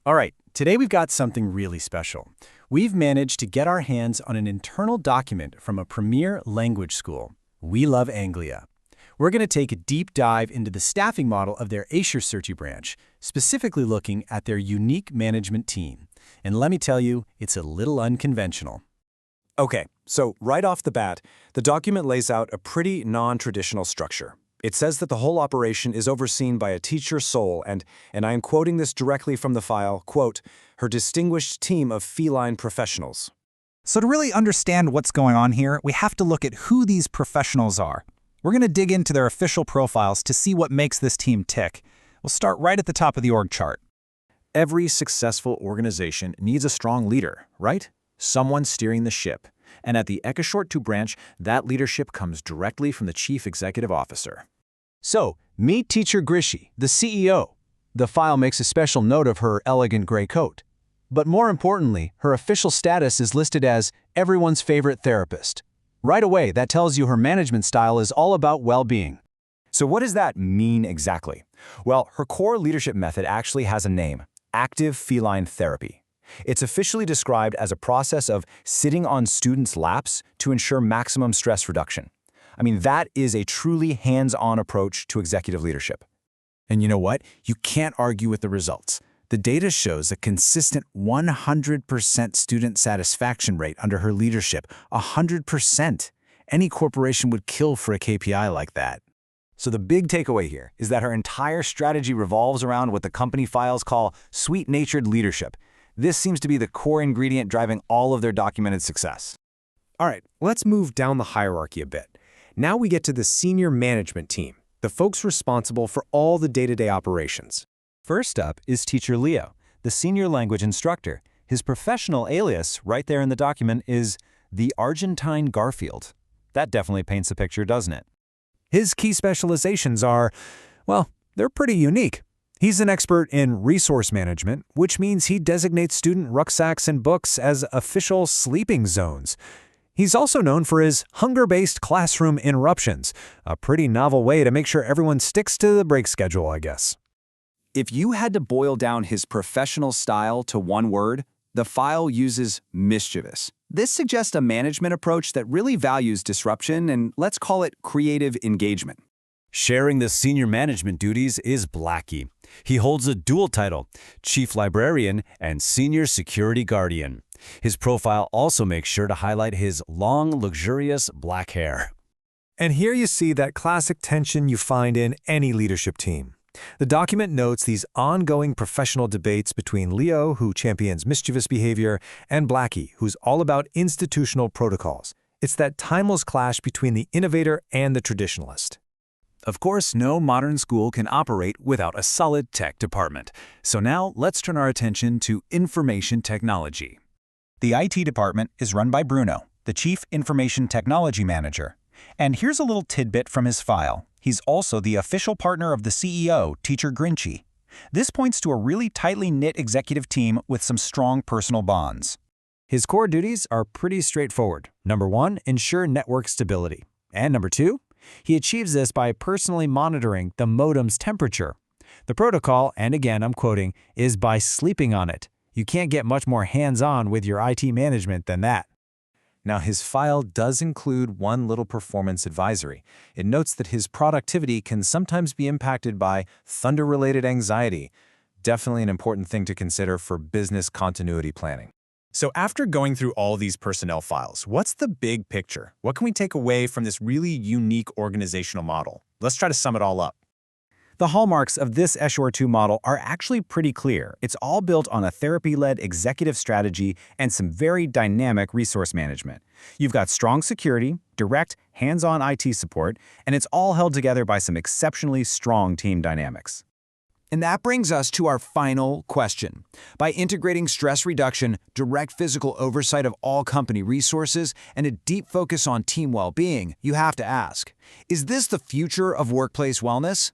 All right, today we've got something really special. We've managed to get our hands on an internal document from a premier language school, We Love Anglia. We're going to take a deep dive into the staffing model of their Asia Searchy branch, specifically looking at their unique management team. And let me tell you, it's a little unconventional. Okay, so right off the bat, the document lays out a pretty non-traditional structure. It says that the whole operation is overseen by a teacher sole and I am quoting this directly from the file, quote, her distinguished team of feline professionals. So to really understand what's going on here, we have to look at who these professionals are. We're going to dig into their official profiles to see what makes this team tick. We'll start right at the top of the org chart. Every successful organization needs a strong leader, right? Someone steering the ship. And at the Ekashort branch, that leadership comes directly from the Chief Executive Officer. So, meet Teacher Grishi, the CEO. The file makes a special note of her elegant gray coat. But more importantly, her official status is listed as everyone's favorite therapist. Right away, that tells you her management style is all about well-being. So what does that mean exactly? Well, her core leadership method actually has a name, active feline therapy. It's officially described as a process of sitting on students' laps to ensure maximum stress reduction. I mean, that is a truly hands-on approach to executive leadership. And you know what? You can't argue with the results. The data shows a consistent 100% student satisfaction rate under her leadership. 100%. Any corporation would kill for a KPI like that. So the big takeaway here is that her entire strategy revolves around what the company files call sweet-natured leadership. This seems to be the core ingredient driving all of their documented success. All right, let's move down the hierarchy a bit. Now we get to the senior management team, the folks responsible for all the day-to-day operations. First up is Teacher Leo, the senior language instructor. His professional alias right there in the document is the Argentine Garfield. That definitely paints a picture, doesn't it? His key specializations are, well, they're pretty unique. He's an expert in resource management, which means he designates student rucksacks and books as official sleeping zones. He's also known for his hunger-based classroom interruptions, a pretty novel way to make sure everyone sticks to the break schedule, I guess. If you had to boil down his professional style to one word, the file uses mischievous. This suggests a management approach that really values disruption and let's call it creative engagement. Sharing the senior management duties is Blackie. He holds a dual title, Chief Librarian and Senior Security Guardian. His profile also makes sure to highlight his long, luxurious black hair. And here you see that classic tension you find in any leadership team. The document notes these ongoing professional debates between Leo, who champions mischievous behavior, and Blackie, who's all about institutional protocols. It's that timeless clash between the innovator and the traditionalist. Of course, no modern school can operate without a solid tech department. So now let's turn our attention to information technology. The IT department is run by Bruno, the Chief Information Technology Manager. And here's a little tidbit from his file. He's also the official partner of the CEO, Teacher Grinchy. This points to a really tightly knit executive team with some strong personal bonds. His core duties are pretty straightforward. Number 1, ensure network stability. And number 2, he achieves this by personally monitoring the modem's temperature. The protocol, and again I'm quoting, is by sleeping on it. You can't get much more hands-on with your IT management than that. Now, his file does include one little performance advisory. It notes that his productivity can sometimes be impacted by thunder-related anxiety. Definitely an important thing to consider for business continuity planning. So after going through all these personnel files, what's the big picture? What can we take away from this really unique organizational model? Let's try to sum it all up. The hallmarks of this Eshor 2 model are actually pretty clear. It's all built on a therapy-led executive strategy and some very dynamic resource management. You've got strong security, direct, hands-on IT support, and it's all held together by some exceptionally strong team dynamics. And that brings us to our final question. By integrating stress reduction, direct physical oversight of all company resources, and a deep focus on team well-being, you have to ask, is this the future of workplace wellness?